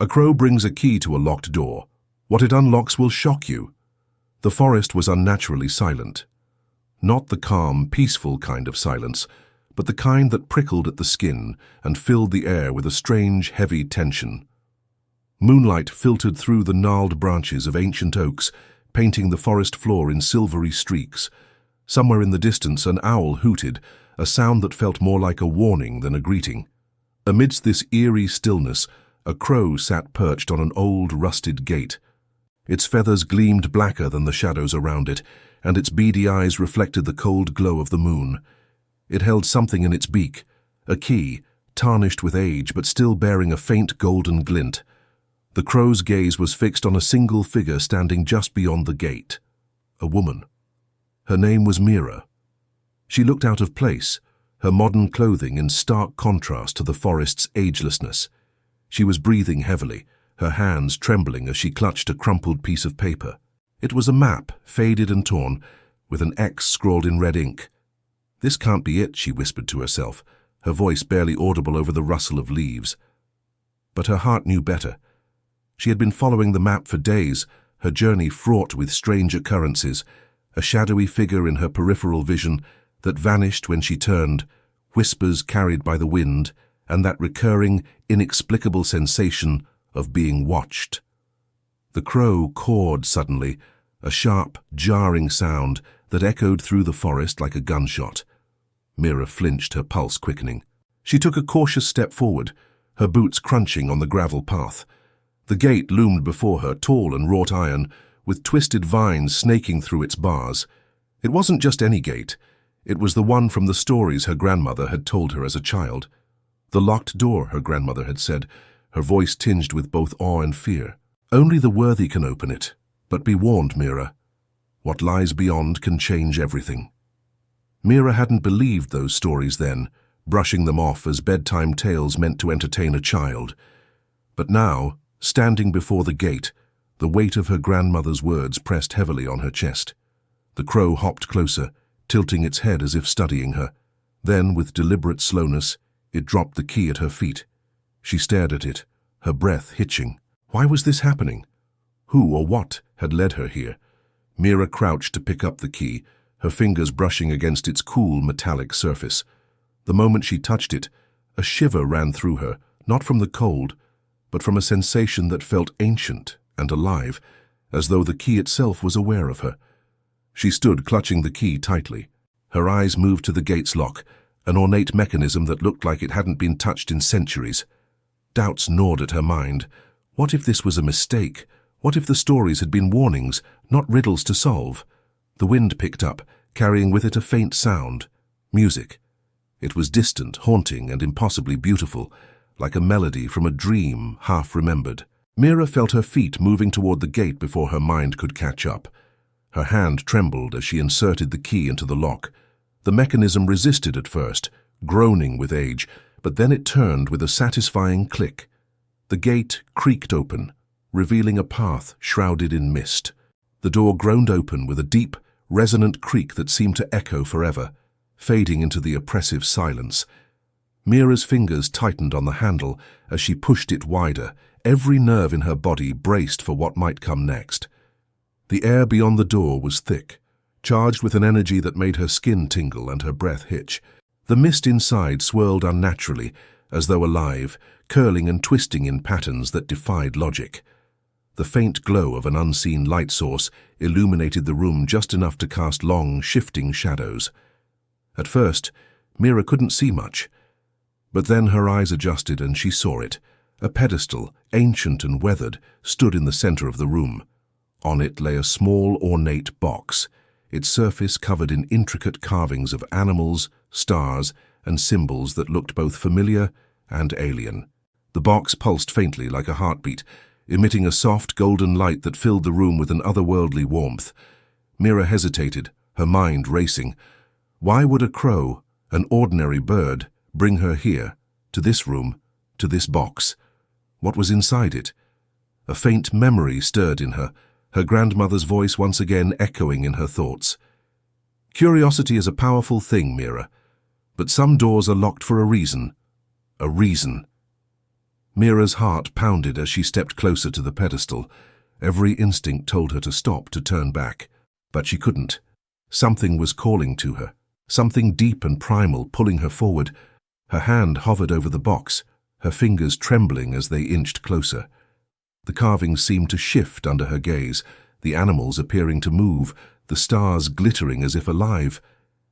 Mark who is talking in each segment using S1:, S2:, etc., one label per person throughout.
S1: A crow brings a key to a locked door. What it unlocks will shock you. The forest was unnaturally silent. Not the calm, peaceful kind of silence, but the kind that prickled at the skin and filled the air with a strange, heavy tension. Moonlight filtered through the gnarled branches of ancient oaks, painting the forest floor in silvery streaks. Somewhere in the distance, an owl hooted, a sound that felt more like a warning than a greeting. Amidst this eerie stillness, a crow sat perched on an old, rusted gate. Its feathers gleamed blacker than the shadows around it, and its beady eyes reflected the cold glow of the moon. It held something in its beak, a key, tarnished with age but still bearing a faint golden glint. The crow's gaze was fixed on a single figure standing just beyond the gate. A woman. Her name was Mira. She looked out of place, her modern clothing in stark contrast to the forest's agelessness. She was breathing heavily, her hands trembling as she clutched a crumpled piece of paper. It was a map, faded and torn, with an X scrawled in red ink. "This can't be it," she whispered to herself, her voice barely audible over the rustle of leaves. But her heart knew better. She had been following the map for days, her journey fraught with strange occurrences, a shadowy figure in her peripheral vision that vanished when she turned, whispers carried by the wind, and that recurring, inexplicable sensation of being watched. The crow cawed suddenly, a sharp, jarring sound that echoed through the forest like a gunshot. Mira flinched, her pulse quickening. She took a cautious step forward, her boots crunching on the gravel path. The gate loomed before her, tall and wrought iron, with twisted vines snaking through its bars. It wasn't just any gate. It was the one from the stories her grandmother had told her as a child. The locked door, her grandmother had said, her voice tinged with both awe and fear. Only the worthy can open it. But be warned, Mira. What lies beyond can change everything. Mira hadn't believed those stories then, brushing them off as bedtime tales meant to entertain a child. But now, standing before the gate, the weight of her grandmother's words pressed heavily on her chest. The crow hopped closer, tilting its head as if studying her. Then, with deliberate slowness, it dropped the key at her feet. She stared at it, her breath hitching. Why was this happening? Who or what had led her here? Mira crouched to pick up the key, her fingers brushing against its cool, metallic surface. The moment she touched it, a shiver ran through her, not from the cold, but from a sensation that felt ancient and alive, as though the key itself was aware of her. She stood clutching the key tightly. Her eyes moved to the gate's lock, an ornate mechanism that looked like it hadn't been touched in centuries. Doubts gnawed at her mind. What if this was a mistake? What if the stories had been warnings, not riddles to solve? The wind picked up, carrying with it a faint sound. Music. It was distant, haunting, and impossibly beautiful, like a melody from a dream half remembered. Mira felt her feet moving toward the gate before her mind could catch up. Her hand trembled as she inserted the key into the lock. The mechanism resisted at first, groaning with age, but then it turned with a satisfying click. The gate creaked open, revealing a path shrouded in mist. The door groaned open with a deep, resonant creak that seemed to echo forever, fading into the oppressive silence. Mira's fingers tightened on the handle as she pushed it wider, every nerve in her body braced for what might come next. The air beyond the door was thick, charged with an energy that made her skin tingle and her breath hitch. The mist inside swirled unnaturally, as though alive, curling and twisting in patterns that defied logic. The faint glow of an unseen light source illuminated the room just enough to cast long, shifting shadows. At first, Mira couldn't see much. But then her eyes adjusted and she saw it. A pedestal, ancient and weathered, stood in the center of the room. On it lay a small, ornate box, its surface covered in intricate carvings of animals, stars, and symbols that looked both familiar and alien. The box pulsed faintly like a heartbeat, emitting a soft, golden light that filled the room with an otherworldly warmth. Mira hesitated, her mind racing. Why would a crow, an ordinary bird, bring her here, to this room, to this box? What was inside it? A faint memory stirred in her, her grandmother's voice once again echoing in her thoughts. Curiosity is a powerful thing, Mira, but some doors are locked for a reason. A reason. Mira's heart pounded as she stepped closer to the pedestal. Every instinct told her to stop, to turn back. But she couldn't. Something was calling to her. Something deep and primal pulling her forward. Her hand hovered over the box, her fingers trembling as they inched closer. The carvings seemed to shift under her gaze, the animals appearing to move, the stars glittering as if alive.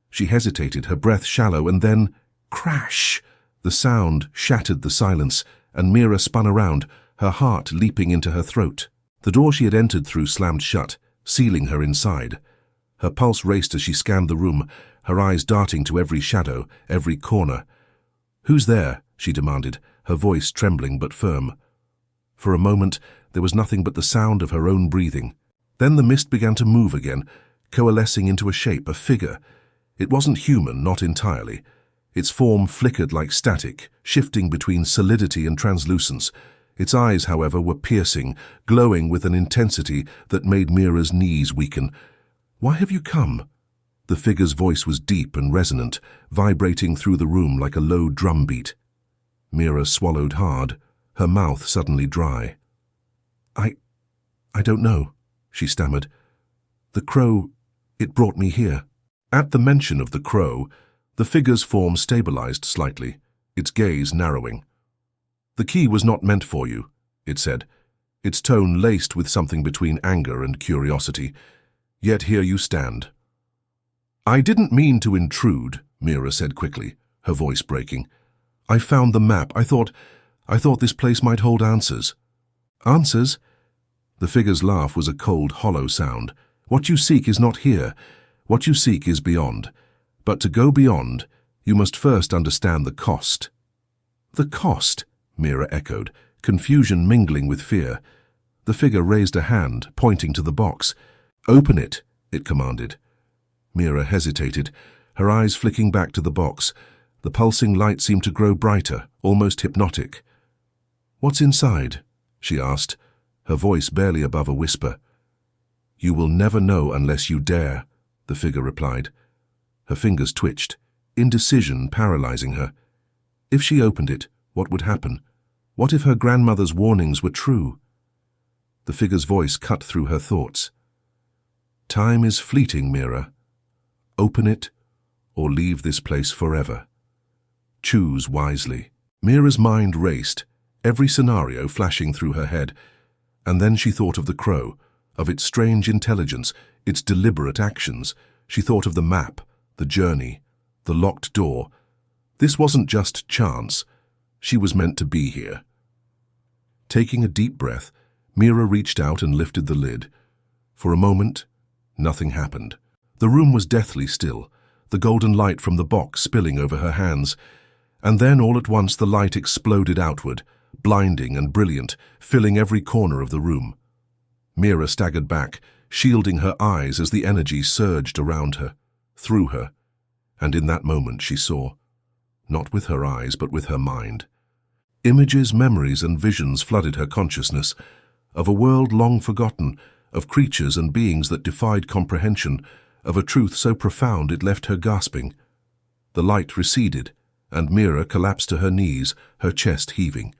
S1: She hesitated, her breath shallow, and then, crash! The sound shattered the silence, and Mira spun around, her heart leaping into her throat. The door she had entered through slammed shut, sealing her inside. Her pulse raced as she scanned the room, her eyes darting to every shadow, every corner. "Who's there?" she demanded, her voice trembling but firm. For a moment, there was nothing but the sound of her own breathing. Then the mist began to move again, coalescing into a shape, a figure. It wasn't human, not entirely. Its form flickered like static, shifting between solidity and translucence. Its eyes, however, were piercing, glowing with an intensity that made Mira's knees weaken. "Why have you come?" The figure's voice was deep and resonant, vibrating through the room like a low drumbeat. Mira swallowed hard, her mouth suddenly dry. I don't know," she stammered. "The crow, it brought me here." At the mention of the crow, the figure's form stabilized slightly, its gaze narrowing. "The key was not meant for you," it said, its tone laced with something between anger and curiosity. "Yet here you stand." "I didn't mean to intrude," Mira said quickly, her voice breaking. "I found the map. I thought this place might hold answers." "Answers?" The figure's laugh was a cold, hollow sound. "What you seek is not here. What you seek is beyond. But to go beyond, you must first understand the cost." "The cost?" Mira echoed, confusion mingling with fear. The figure raised a hand, pointing to the box. "Open it," it commanded. Mira hesitated, her eyes flicking back to the box. The pulsing light seemed to grow brighter, almost hypnotic. "What's inside?" she asked, her voice barely above a whisper. "You will never know unless you dare," the figure replied. Her fingers twitched, indecision paralyzing her. If she opened it, what would happen? What if her grandmother's warnings were true? The figure's voice cut through her thoughts. "Time is fleeting, Mira. Open it, or leave this place forever. Choose wisely." Mira's mind raced, every scenario flashing through her head, and then she thought of the crow, of its strange intelligence, its deliberate actions. She thought of the map, the journey, the locked door. This wasn't just chance. She was meant to be here. Taking a deep breath, Mira reached out and lifted the lid. For a moment, nothing happened. The room was deathly still, the golden light from the box spilling over her hands. And then all at once the light exploded outward, blinding and brilliant, filling every corner of the room. Mira staggered back, shielding her eyes as the energy surged around her, through her, and in that moment she saw, not with her eyes but with her mind. Images, memories, and visions flooded her consciousness, of a world long forgotten, of creatures and beings that defied comprehension, of a truth so profound it left her gasping. The light receded, and Mira collapsed to her knees, her chest heaving.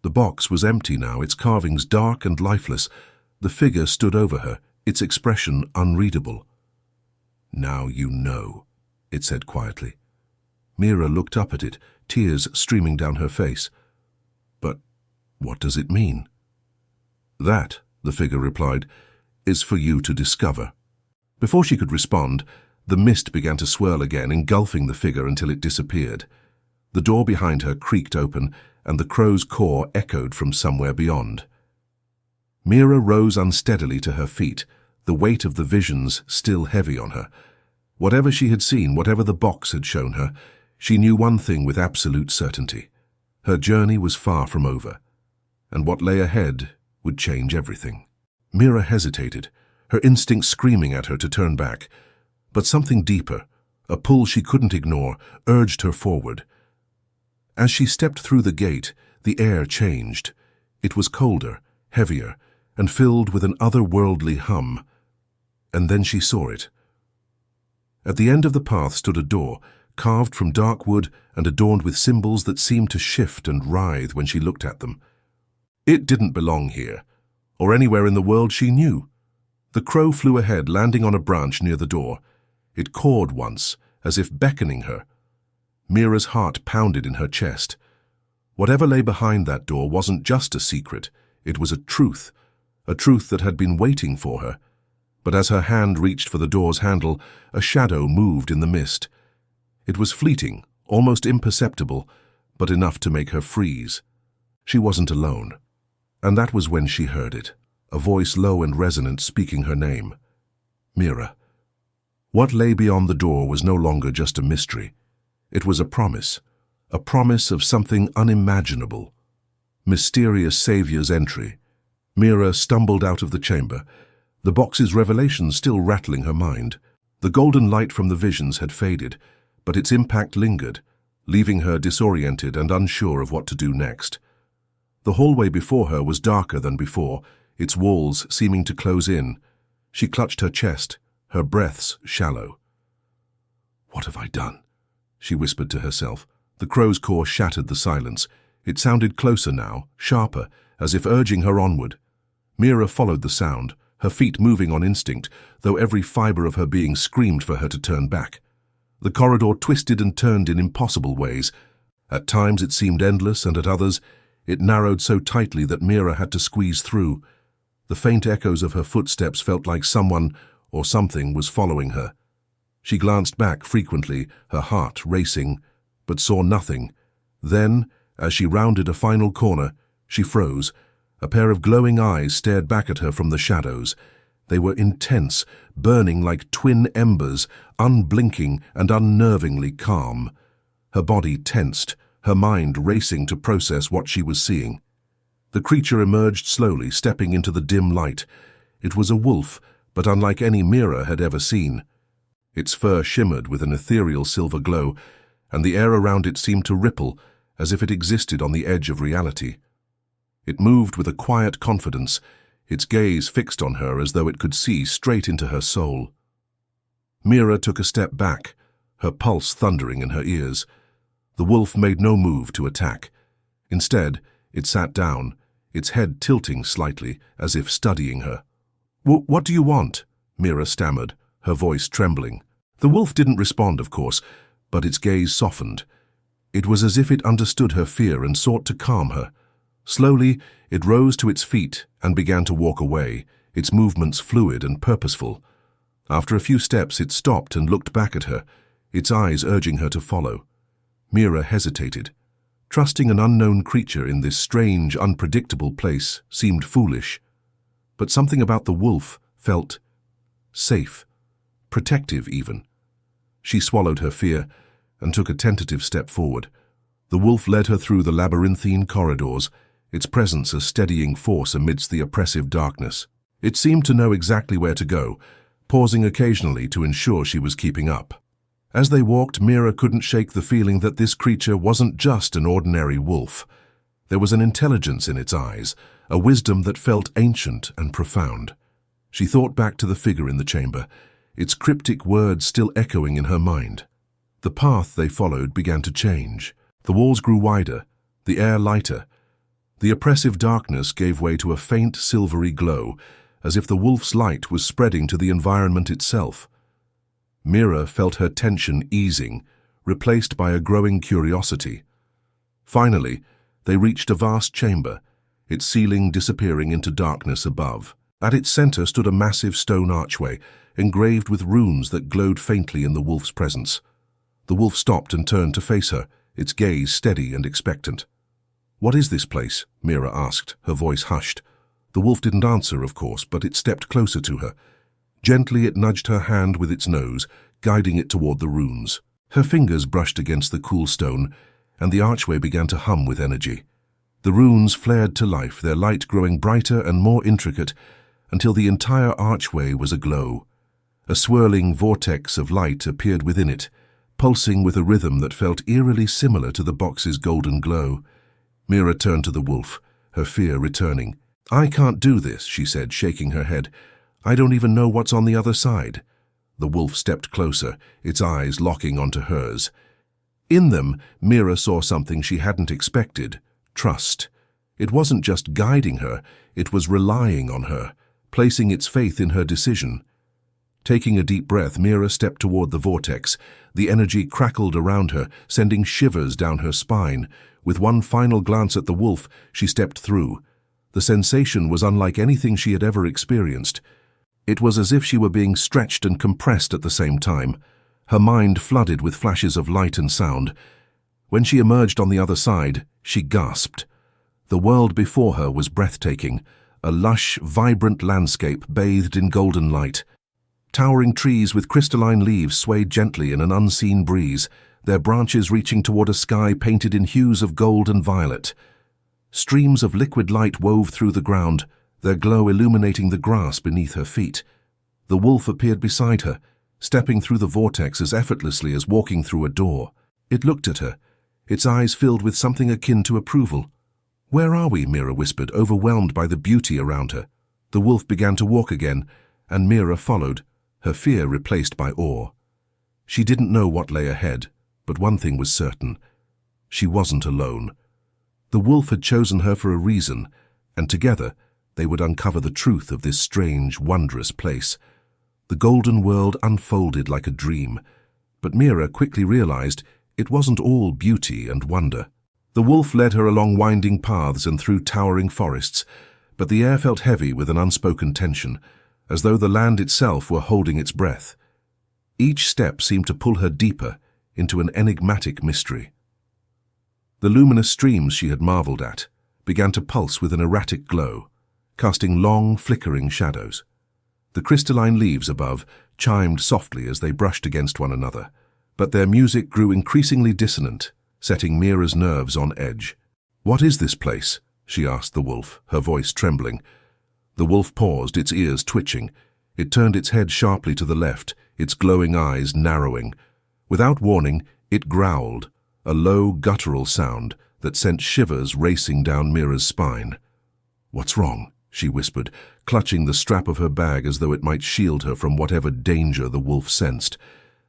S1: The box was empty now, its carvings dark and lifeless. The figure stood over her, its expression unreadable. "Now you know," it said quietly. Mira looked up at it, tears streaming down her face. "But what does it mean?" "That," the figure replied, "is for you to discover." Before she could respond, the mist began to swirl again, engulfing the figure until it disappeared. The door behind her creaked open, and the crow's caw echoed from somewhere beyond. Mira rose unsteadily to her feet, the weight of the visions still heavy on her. Whatever she had seen, whatever the box had shown her, she knew one thing with absolute certainty. Her journey was far from over, and what lay ahead would change everything. Mira hesitated, her instincts screaming at her to turn back. But something deeper, a pull she couldn't ignore, urged her forward. As she stepped through the gate, the air changed. It was colder, heavier, and filled with an otherworldly hum. And then she saw it. At the end of the path stood a door, carved from dark wood and adorned with symbols that seemed to shift and writhe when she looked at them. It didn't belong here, or anywhere in the world she knew. The crow flew ahead, landing on a branch near the door. It cawed once, as if beckoning her. Mira's heart pounded in her chest. Whatever lay behind that door wasn't just a secret, it was a truth that had been waiting for her. But as her hand reached for the door's handle, a shadow moved in the mist. It was fleeting, almost imperceptible, but enough to make her freeze. She wasn't alone. And that was when she heard it, a voice low and resonant speaking her name. Mira. What lay beyond the door was no longer just a mystery. It was a promise of something unimaginable. Mysterious Savior's entry. Mira stumbled out of the chamber, the box's revelations still rattling her mind. The golden light from the visions had faded, but its impact lingered, leaving her disoriented and unsure of what to do next. The hallway before her was darker than before, its walls seeming to close in. She clutched her chest, her breaths shallow. "What have I done?" she whispered to herself. The crow's caw shattered the silence. It sounded closer now, sharper, as if urging her onward. Mira followed the sound, her feet moving on instinct, though every fiber of her being screamed for her to turn back. The corridor twisted and turned in impossible ways. At times it seemed endless, and at others it narrowed so tightly that Mira had to squeeze through. The faint echoes of her footsteps felt like someone or something was following her. She glanced back frequently, her heart racing, but saw nothing. Then, as she rounded a final corner, she froze. A pair of glowing eyes stared back at her from the shadows. They were intense, burning like twin embers, unblinking and unnervingly calm. Her body tensed, her mind racing to process what she was seeing. The creature emerged slowly, stepping into the dim light. It was a wolf, but unlike any Mira had ever seen. Its fur shimmered with an ethereal silver glow, and the air around it seemed to ripple, as if it existed on the edge of reality. It moved with a quiet confidence, its gaze fixed on her as though it could see straight into her soul. Mira took a step back, her pulse thundering in her ears. The wolf made no move to attack. Instead, it sat down, its head tilting slightly, as if studying her. "What do you want?" Mira stammered, her voice trembling. The wolf didn't respond, of course, but its gaze softened. It was as if it understood her fear and sought to calm her. Slowly, it rose to its feet and began to walk away, its movements fluid and purposeful. After a few steps, it stopped and looked back at her, its eyes urging her to follow. Mira hesitated. Trusting an unknown creature in this strange, unpredictable place seemed foolish. But something about the wolf felt safe, protective even. She swallowed her fear and took a tentative step forward. The wolf led her through the labyrinthine corridors, its presence a steadying force amidst the oppressive darkness. It seemed to know exactly where to go, pausing occasionally to ensure she was keeping up. As they walked, Mira couldn't shake the feeling that this creature wasn't just an ordinary wolf. There was an intelligence in its eyes, a wisdom that felt ancient and profound. She thought back to the figure in the chamber, its cryptic words still echoing in her mind. The path they followed began to change. The walls grew wider, the air lighter. The oppressive darkness gave way to a faint silvery glow, as if the wolf's light was spreading to the environment itself. Mira felt her tension easing, replaced by a growing curiosity. Finally, they reached a vast chamber, its ceiling disappearing into darkness above. At its center stood a massive stone archway, engraved with runes that glowed faintly in the wolf's presence. The wolf stopped and turned to face her, its gaze steady and expectant. "What is this place?" Mira asked, her voice hushed. The wolf didn't answer, of course, but it stepped closer to her. Gently it nudged her hand with its nose, guiding it toward the runes. Her fingers brushed against the cool stone, and the archway began to hum with energy. The runes flared to life, their light growing brighter and more intricate, until the entire archway was aglow. A swirling vortex of light appeared within it, pulsing with a rhythm that felt eerily similar to the box's golden glow. Mira turned to the wolf, her fear returning. "I can't do this," she said, shaking her head. "I don't even know what's on the other side." The wolf stepped closer, its eyes locking onto hers. In them, Mira saw something she hadn't expected: trust. It wasn't just guiding her, it was relying on her, placing its faith in her decision. Taking a deep breath, Mira stepped toward the vortex. The energy crackled around her, sending shivers down her spine. With one final glance at the wolf, she stepped through. The sensation was unlike anything she had ever experienced. It was as if she were being stretched and compressed at the same time. Her mind flooded with flashes of light and sound. When she emerged on the other side, she gasped. The world before her was breathtaking, a lush, vibrant landscape bathed in golden light. Towering trees with crystalline leaves swayed gently in an unseen breeze, their branches reaching toward a sky painted in hues of gold and violet. Streams of liquid light wove through the ground, their glow illuminating the grass beneath her feet. The wolf appeared beside her, stepping through the vortex as effortlessly as walking through a door. It looked at her, its eyes filled with something akin to approval. "Where are we?" Mira whispered, overwhelmed by the beauty around her. The wolf began to walk again, and Mira followed, her fear replaced by awe. She didn't know what lay ahead, but one thing was certain: she wasn't alone. The wolf had chosen her for a reason, and together they would uncover the truth of this strange, wondrous place. The golden world unfolded like a dream, but Mira quickly realized it wasn't all beauty and wonder. The wolf led her along winding paths and through towering forests, but the air felt heavy with an unspoken tension, as though the land itself were holding its breath. Each step seemed to pull her deeper into an enigmatic mystery. The luminous streams she had marveled at began to pulse with an erratic glow, casting long, flickering shadows. The crystalline leaves above chimed softly as they brushed against one another, but their music grew increasingly dissonant, setting Mira's nerves on edge. "What is this place?" she asked the wolf, her voice trembling. The wolf paused, its ears twitching. It turned its head sharply to the left, its glowing eyes narrowing. Without warning, it growled, a low, guttural sound that sent shivers racing down Mira's spine. "What's wrong?" she whispered, clutching the strap of her bag as though it might shield her from whatever danger the wolf sensed.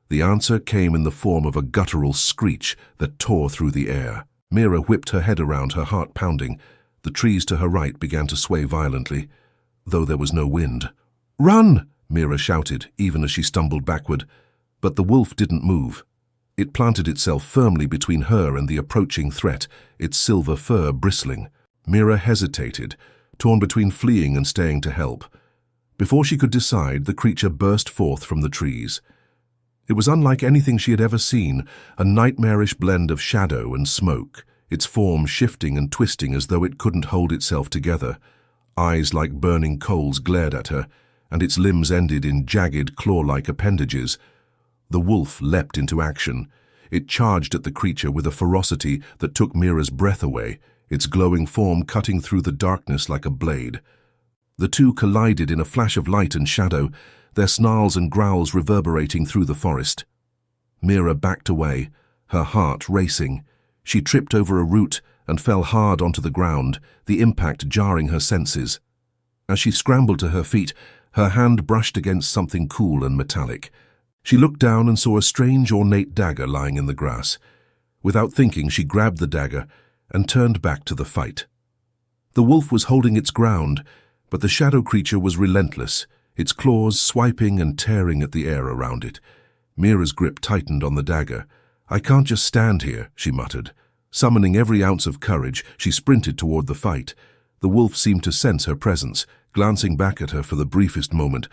S1: The answer came in the form of a guttural screech that tore through the air. Mira whipped her head around, her heart pounding. The trees to her right began to sway violently, though there was no wind. "Run!" Mira shouted, even as she stumbled backward. But the wolf didn't move. It planted itself firmly between her and the approaching threat, its silver fur bristling. Mira hesitated, torn between fleeing and staying to help. Before she could decide, the creature burst forth from the trees. It was unlike anything she had ever seen, a nightmarish blend of shadow and smoke, its form shifting and twisting as though it couldn't hold itself together. Eyes like burning coals glared at her, and its limbs ended in jagged, claw-like appendages. The wolf leapt into action. It charged at the creature with a ferocity that took Mira's breath away, its glowing form cutting through the darkness like a blade. The two collided in a flash of light and shadow, their snarls and growls reverberating through the forest. Mira backed away, her heart racing. She tripped over a root and fell hard onto the ground, the impact jarring her senses. As she scrambled to her feet, her hand brushed against something cool and metallic. She looked down and saw a strange, ornate dagger lying in the grass. Without thinking, she grabbed the dagger and turned back to the fight. The wolf was holding its ground, but the shadow creature was relentless, its claws swiping and tearing at the air around it. Mira's grip tightened on the dagger. "I can't just stand here," she muttered. Summoning every ounce of courage, she sprinted toward the fight. The wolf seemed to sense her presence, glancing back at her for the briefest moment.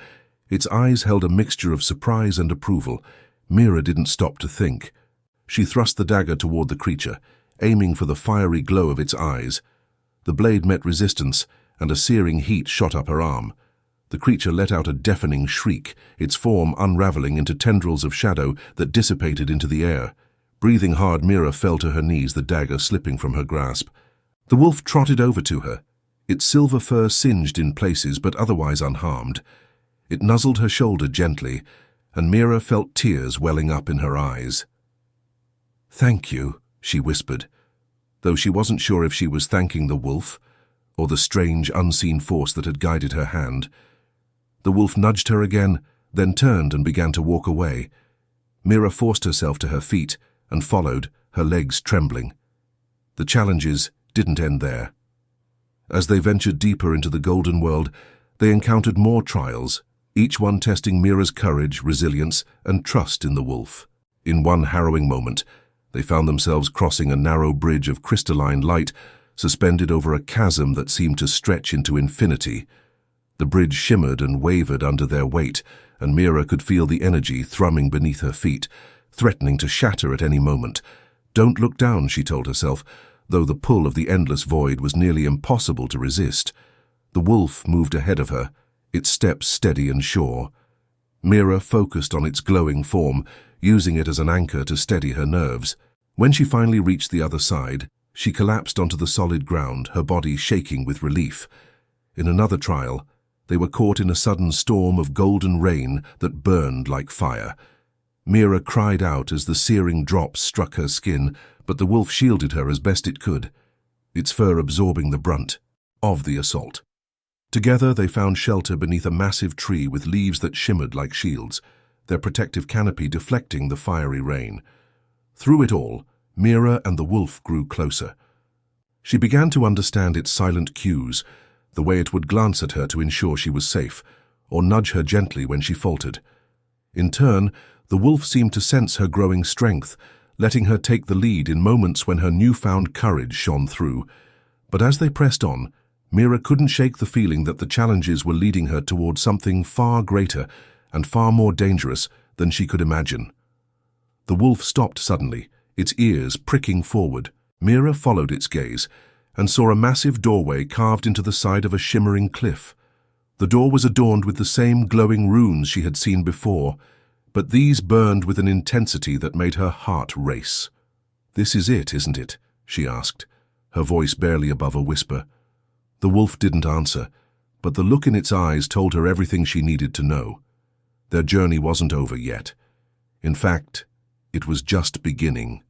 S1: Its eyes held a mixture of surprise and approval. Mira didn't stop to think. She thrust the dagger toward the creature, aiming for the fiery glow of its eyes. The blade met resistance, and a searing heat shot up her arm. The creature let out a deafening shriek, its form unraveling into tendrils of shadow that dissipated into the air. Breathing hard, Mira fell to her knees, the dagger slipping from her grasp. The wolf trotted over to her, its silver fur singed in places but otherwise unharmed. It nuzzled her shoulder gently, and Mira felt tears welling up in her eyes. "Thank you," she whispered, though she wasn't sure if she was thanking the wolf or the strange, unseen force that had guided her hand. The wolf nudged her again, then turned and began to walk away. Mira forced herself to her feet and followed, her legs trembling. The challenges didn't end there. As they ventured deeper into the golden world, they encountered more trials, each one testing Mira's courage, resilience, and trust in the wolf. In one harrowing moment, they found themselves crossing a narrow bridge of crystalline light, suspended over a chasm that seemed to stretch into infinity. The bridge shimmered and wavered under their weight, and Mira could feel the energy thrumming beneath her feet, threatening to shatter at any moment. "Don't look down," she told herself, though the pull of the endless void was nearly impossible to resist. The wolf moved ahead of her, its steps steady and sure. Mira focused on its glowing form, using it as an anchor to steady her nerves. When she finally reached the other side, she collapsed onto the solid ground, her body shaking with relief. In another trial, they were caught in a sudden storm of golden rain that burned like fire. Mira cried out as the searing drops struck her skin, but the wolf shielded her as best it could, its fur absorbing the brunt of the assault. Together they found shelter beneath a massive tree with leaves that shimmered like shields, their protective canopy deflecting the fiery rain. Through it all, Mira and the wolf grew closer. She began to understand its silent cues, the way it would glance at her to ensure she was safe, or nudge her gently when she faltered. In turn, the wolf seemed to sense her growing strength, letting her take the lead in moments when her newfound courage shone through. But as they pressed on, Mira couldn't shake the feeling that the challenges were leading her towards something far greater and far more dangerous than she could imagine. The wolf stopped suddenly, its ears pricking forward. Mira followed its gaze and saw a massive doorway carved into the side of a shimmering cliff. The door was adorned with the same glowing runes she had seen before, but these burned with an intensity that made her heart race. "This is it, isn't it?" she asked, her voice barely above a whisper. The wolf didn't answer, but the look in its eyes told her everything she needed to know. Their journey wasn't over yet. In fact, it was just beginning.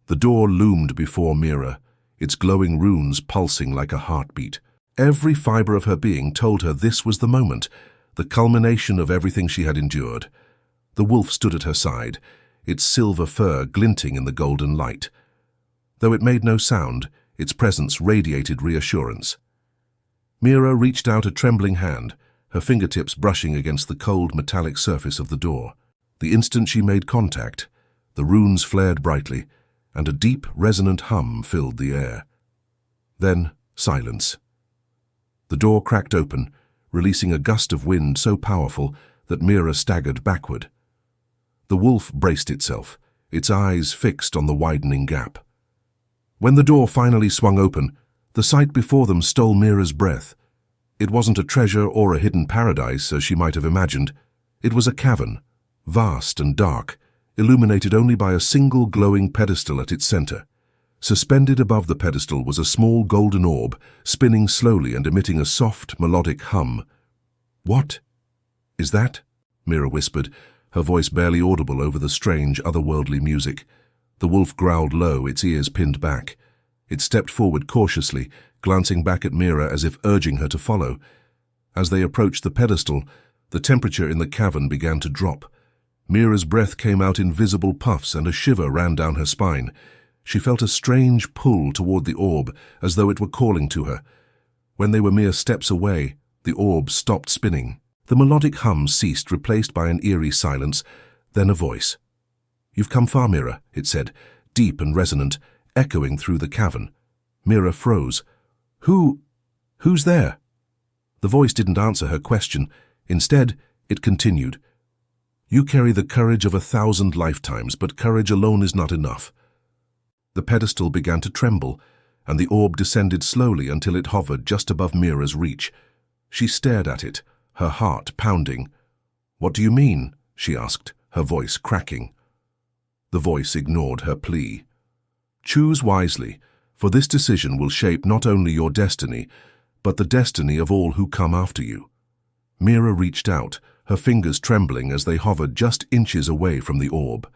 S1: The door loomed before Mira, its glowing runes pulsing like a heartbeat. Every fiber of her being told her this was the moment, the culmination of everything she had endured. The wolf stood at her side, its silver fur glinting in the golden light. Though it made no sound, its presence radiated reassurance. Mira reached out a trembling hand, her fingertips brushing against the cold metallic surface of the door. The instant she made contact, the runes flared brightly, and a deep, resonant hum filled the air. Then, silence. The door cracked open, releasing a gust of wind so powerful that Mira staggered backward. The wolf braced itself, its eyes fixed on the widening gap. When the door finally swung open, the sight before them stole Mira's breath. It wasn't a treasure or a hidden paradise, as she might have imagined. It was a cavern, vast and dark, illuminated only by a single glowing pedestal at its center. Suspended above the pedestal was a small golden orb, spinning slowly and emitting a soft, melodic hum. "What is that?" Mira whispered, her voice barely audible over the strange, otherworldly music. The wolf growled low, its ears pinned back. It stepped forward cautiously, glancing back at Mira as if urging her to follow. As they approached the pedestal, the temperature in the cavern began to drop. Mira's breath came out in visible puffs and a shiver ran down her spine. She felt a strange pull toward the orb, as though it were calling to her. When they were mere steps away, the orb stopped spinning. The melodic hum ceased, replaced by an eerie silence, then a voice. "You've come far, Mira," it said, deep and resonant, echoing through the cavern. Mira froze. Who's there?" The voice didn't answer her question. Instead, it continued. "You carry the courage of 1,000 lifetimes, but courage alone is not enough." The pedestal began to tremble, and the orb descended slowly until it hovered just above Mira's reach. She stared at it, her heart pounding. "What do you mean?" she asked, her voice cracking. The voice ignored her plea. "Choose wisely, for this decision will shape not only your destiny, but the destiny of all who come after you." Mira reached out, her fingers trembling as they hovered just inches away from the orb.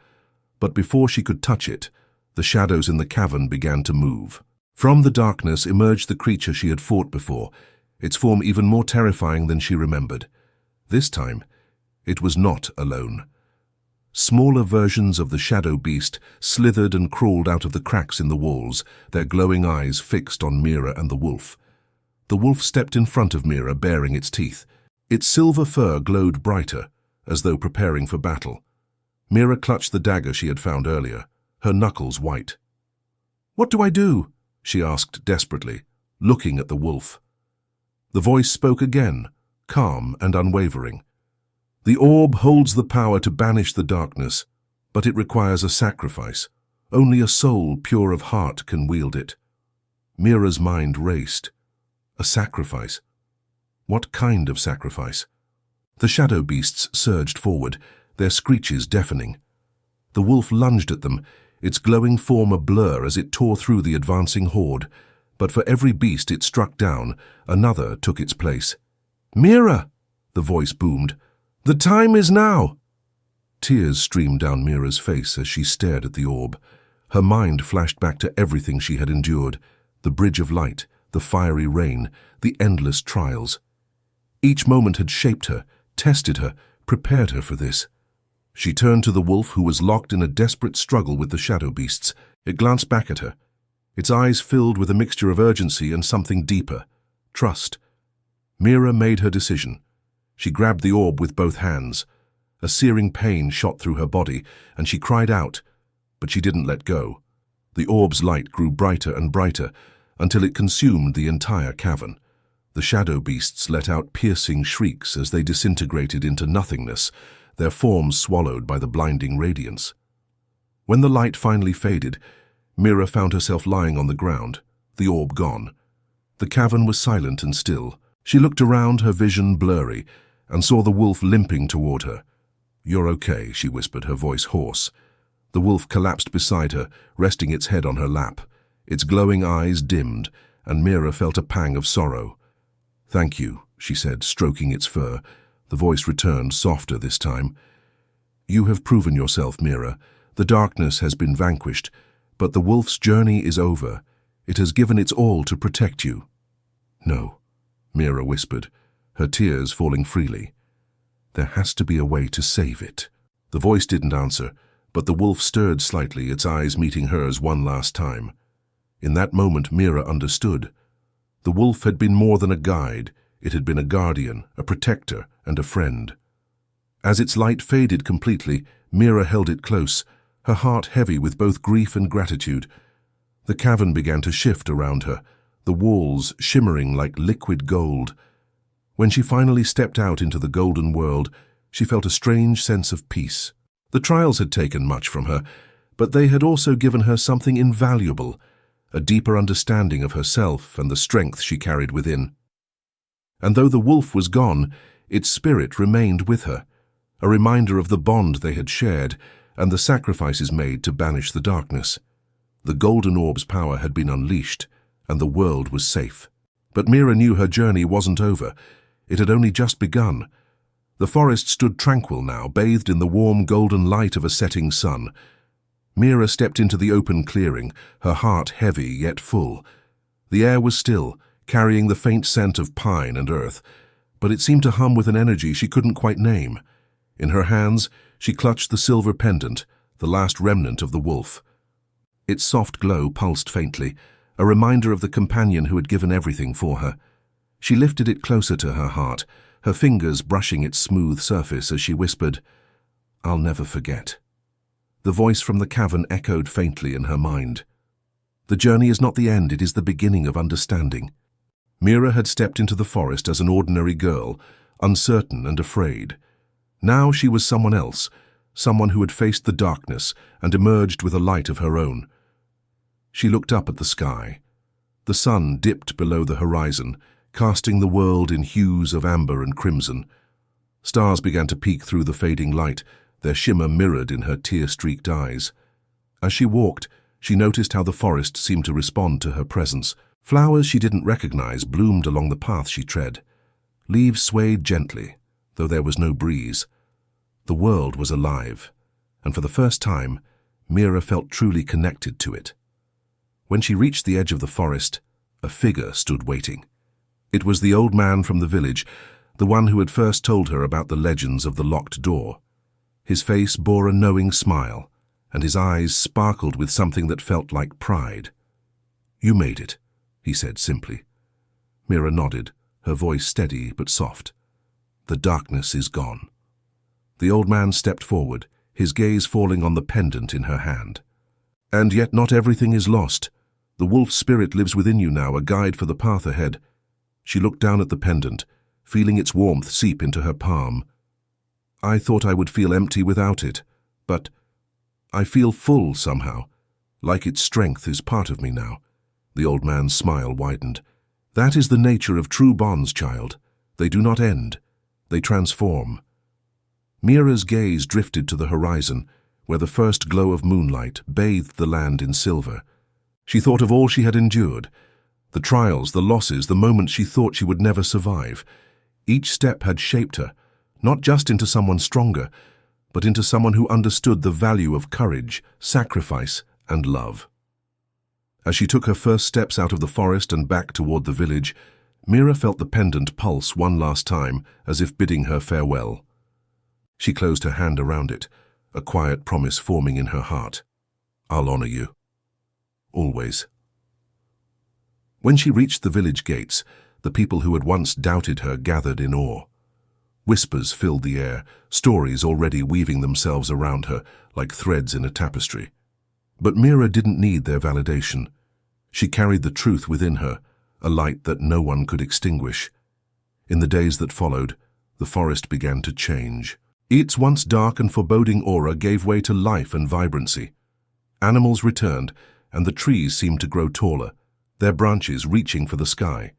S1: But before she could touch it, the shadows in the cavern began to move. From the darkness emerged the creature she had fought before, its form even more terrifying than she remembered. This time, it was not alone. Smaller versions of the shadow beast slithered and crawled out of the cracks in the walls, their glowing eyes fixed on Mira and the wolf. The wolf stepped in front of Mira, baring its teeth. Its silver fur glowed brighter, as though preparing for battle. Mira clutched the dagger she had found earlier, her knuckles white. "What do I do?" she asked desperately, looking at the wolf. The voice spoke again, calm and unwavering. "The orb holds the power to banish the darkness, but it requires a sacrifice. Only a soul pure of heart can wield it." Mira's mind raced. A sacrifice? What kind of sacrifice? The shadow beasts surged forward, their screeches deafening. The wolf lunged at them, its glowing form a blur as it tore through the advancing horde, but for every beast it struck down, another took its place. "Mira!" the voice boomed. "The time is now!" Tears streamed down Mira's face as she stared at the orb. Her mind flashed back to everything she had endured, the bridge of light, the fiery rain, the endless trials. Each moment had shaped her, tested her, prepared her for this. She turned to the wolf, who was locked in a desperate struggle with the shadow beasts. It glanced back at her, its eyes filled with a mixture of urgency and something deeper, trust. Mira made her decision. She grabbed the orb with both hands. A searing pain shot through her body, and she cried out, but she didn't let go. The orb's light grew brighter and brighter, until it consumed the entire cavern. The shadow beasts let out piercing shrieks as they disintegrated into nothingness, their forms swallowed by the blinding radiance. When the light finally faded, Mira found herself lying on the ground, the orb gone. The cavern was silent and still. She looked around, her vision blurry, and saw the wolf limping toward her. "You're okay," she whispered, her voice hoarse. The wolf collapsed beside her, resting its head on her lap. Its glowing eyes dimmed, and Mira felt a pang of sorrow. "Thank you," she said, stroking its fur. The voice returned, softer this time. "You have proven yourself, Mira. The darkness has been vanquished, but the wolf's journey is over. It has given its all to protect you." "No," Mira whispered, her tears falling freely. "There has to be a way to save it." The voice didn't answer, but the wolf stirred slightly, its eyes meeting hers one last time. In that moment, Mira understood. The wolf had been more than a guide. It had been a guardian, a protector, and a friend. As its light faded completely, Mira held it close, her heart heavy with both grief and gratitude. The cavern began to shift around her, the walls shimmering like liquid gold. When she finally stepped out into the golden world, she felt a strange sense of peace. The trials had taken much from her, but they had also given her something invaluable, a deeper understanding of herself and the strength she carried within. And though the wolf was gone, its spirit remained with her, a reminder of the bond they had shared and the sacrifices made to banish the darkness. The golden orb's power had been unleashed, and the world was safe. But Mira knew her journey wasn't over. It had only just begun. The forest stood tranquil now, bathed in the warm golden light of a setting sun. Mira stepped into the open clearing, her heart heavy yet full. The air was still, carrying the faint scent of pine and earth, but it seemed to hum with an energy she couldn't quite name. In her hands, she clutched the silver pendant, the last remnant of the wolf. Its soft glow pulsed faintly, a reminder of the companion who had given everything for her. She lifted it closer to her heart, her fingers brushing its smooth surface as she whispered, "I'll never forget." The voice from the cavern echoed faintly in her mind. The journey is not the end, it is the beginning of understanding. Mira had stepped into the forest as an ordinary girl, uncertain and afraid. Now she was someone else, someone who had faced the darkness and emerged with a light of her own. She looked up at the sky. The sun dipped below the horizon, casting the world in hues of amber and crimson. Stars began to peek through the fading light, their shimmer mirrored in her tear-streaked eyes. As she walked, she noticed how the forest seemed to respond to her presence. Flowers she didn't recognize bloomed along the path she tread. Leaves swayed gently, though there was no breeze. The world was alive, and for the first time, Mira felt truly connected to it. When she reached the edge of the forest, a figure stood waiting. It was the old man from the village, the one who had first told her about the legends of the locked door. His face bore a knowing smile, and his eyes sparkled with something that felt like pride. "You made it," he said simply. Mira nodded, her voice steady but soft. "The darkness is gone." The old man stepped forward, his gaze falling on the pendant in her hand. "And yet not everything is lost. The wolf spirit lives within you now, a guide for the path ahead." She looked down at the pendant, feeling its warmth seep into her palm. "I thought I would feel empty without it, but I feel full somehow, like its strength is part of me now." The old man's smile widened. "That is the nature of true bonds, child. They do not end. They transform." Mira's gaze drifted to the horizon, where the first glow of moonlight bathed the land in silver. She thought of all she had endured, the trials, the losses, the moments she thought she would never survive. Each step had shaped her, not just into someone stronger, but into someone who understood the value of courage, sacrifice, and love. As she took her first steps out of the forest and back toward the village, Mira felt the pendant pulse one last time, as if bidding her farewell. She closed her hand around it, a quiet promise forming in her heart. "I'll honor you. Always." When she reached the village gates, the people who had once doubted her gathered in awe. Whispers filled the air, stories already weaving themselves around her like threads in a tapestry. But Mira didn't need their validation. She carried the truth within her, a light that no one could extinguish. In the days that followed, the forest began to change. Its once dark and foreboding aura gave way to life and vibrancy. Animals returned, and the trees seemed to grow taller, their branches reaching for the sky.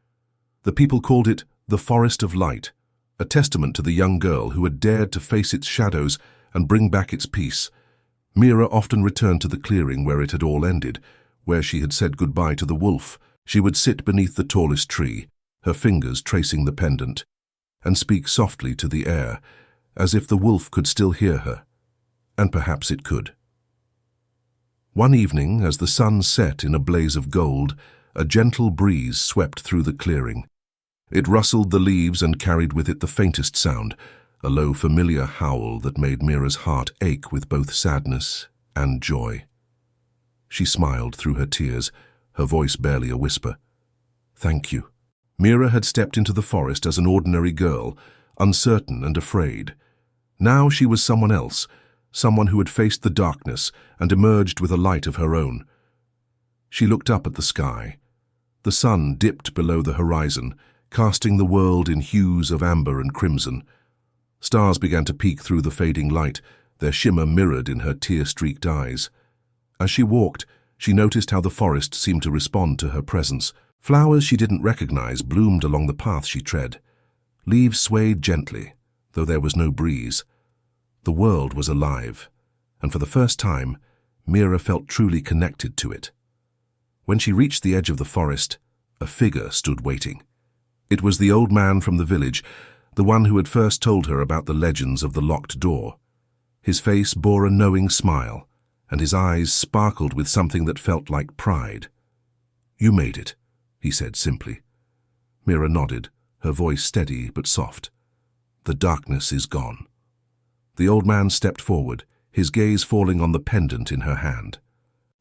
S1: The people called it the Forest of Light, a testament to the young girl who had dared to face its shadows and bring back its peace. Mira often returned to the clearing where it had all ended, where she had said goodbye to the wolf. She would sit beneath the tallest tree, her fingers tracing the pendant, and speak softly to the air, as if the wolf could still hear her. And perhaps it could. One evening, as the sun set in a blaze of gold, a gentle breeze swept through the clearing. It rustled the leaves and carried with it the faintest sound, a low familiar howl that made Mira's heart ache with both sadness and joy. She smiled through her tears, her voice barely a whisper. "Thank you." Mira had stepped into the forest as an ordinary girl, uncertain and afraid. Now she was someone else, someone who had faced the darkness and emerged with a light of her own. She looked up at the sky. The sun dipped below the horizon, casting the world in hues of amber and crimson. Stars began to peek through the fading light, their shimmer mirrored in her tear-streaked eyes. As she walked, she noticed how the forest seemed to respond to her presence. Flowers she didn't recognize bloomed along the path she tread. Leaves swayed gently, though there was no breeze. The world was alive, and for the first time, Mira felt truly connected to it. When she reached the edge of the forest, a figure stood waiting. It was the old man from the village, the one who had first told her about the legends of the locked door. His face bore a knowing smile, and his eyes sparkled with something that felt like pride. "You made it," he said simply. Mira nodded, her voice steady but soft. "The darkness is gone." The old man stepped forward, his gaze falling on the pendant in her hand.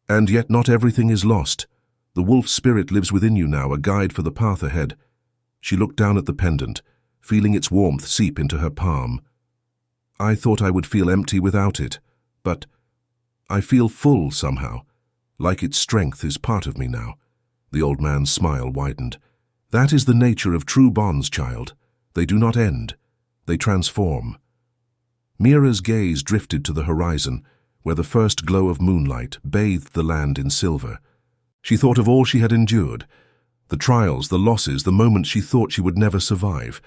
S1: "And yet not everything is lost. The wolf spirit lives within you now, a guide for the path ahead." She looked down at the pendant, feeling its warmth seep into her palm. "I thought I would feel empty without it, but I feel full somehow, like its strength is part of me now." The old man's smile widened. "That is the nature of true bonds, child. They do not end. They transform." Mira's gaze drifted to the horizon, where the first glow of moonlight bathed the land in silver. She thought of all she had endured, the trials, the losses, the moments she thought she would never survive.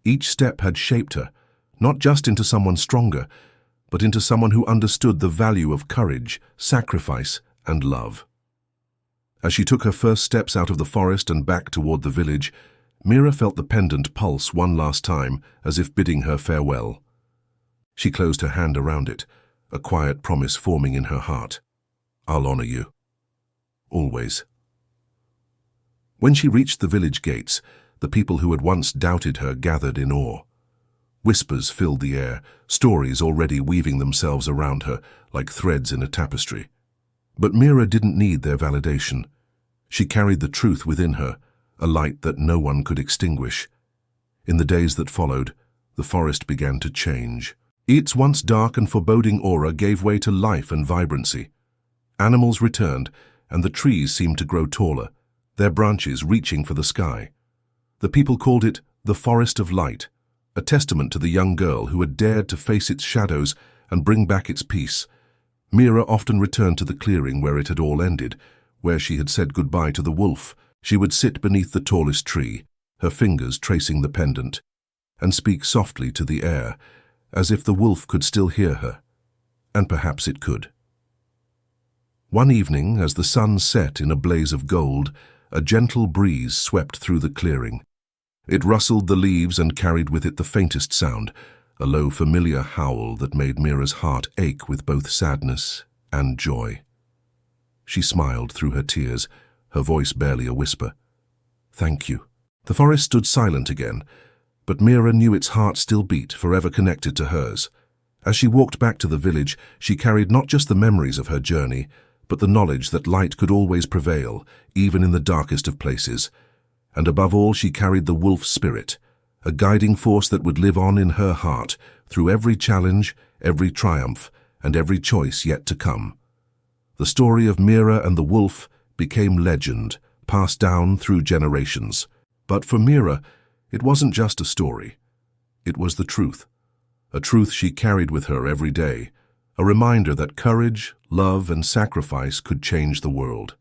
S1: Each step had shaped her, not just into someone stronger, but into someone who understood the value of courage, sacrifice, and love. As she took her first steps out of the forest and back toward the village, Mira felt the pendant pulse one last time, as if bidding her farewell. She closed her hand around it, a quiet promise forming in her heart. "I'll honor you. Always." When she reached the village gates, the people who had once doubted her gathered in awe. Whispers filled the air, stories already weaving themselves around her like threads in a tapestry. But Mira didn't need their validation. She carried the truth within her, a light that no one could extinguish. In the days that followed, the forest began to change. Its once dark and foreboding aura gave way to life and vibrancy. Animals returned, and the trees seemed to grow taller, their branches reaching for the sky. The people called it the Forest of Light, a testament to the young girl who had dared to face its shadows and bring back its peace. Mira often returned to the clearing where it had all ended, where she had said goodbye to the wolf. She would sit beneath the tallest tree, her fingers tracing the pendant, and speak softly to the air, as if the wolf could still hear her. And perhaps it could. One evening, as the sun set in a blaze of gold, a gentle breeze swept through the clearing. It rustled the leaves and carried with it the faintest sound, a low, familiar howl that made Mira's heart ache with both sadness and joy. She smiled through her tears, her voice barely a whisper. "Thank you." The forest stood silent again, but Mira knew its heart still beat, forever connected to hers. As she walked back to the village, she carried not just the memories of her journey, but the knowledge that light could always prevail, even in the darkest of places. And above all, she carried the wolf spirit, a guiding force that would live on in her heart through every challenge, every triumph, and every choice yet to come. The story of Mira and the wolf became legend, passed down through generations. But for Mira, it wasn't just a story. It was the truth, a truth she carried with her every day, a reminder that courage, love, and sacrifice could change the world.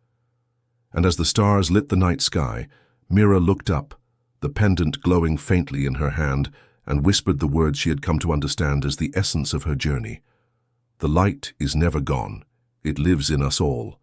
S1: And as the stars lit the night sky, Mira looked up, the pendant glowing faintly in her hand, and whispered the words she had come to understand as the essence of her journey. The light is never gone. It lives in us all.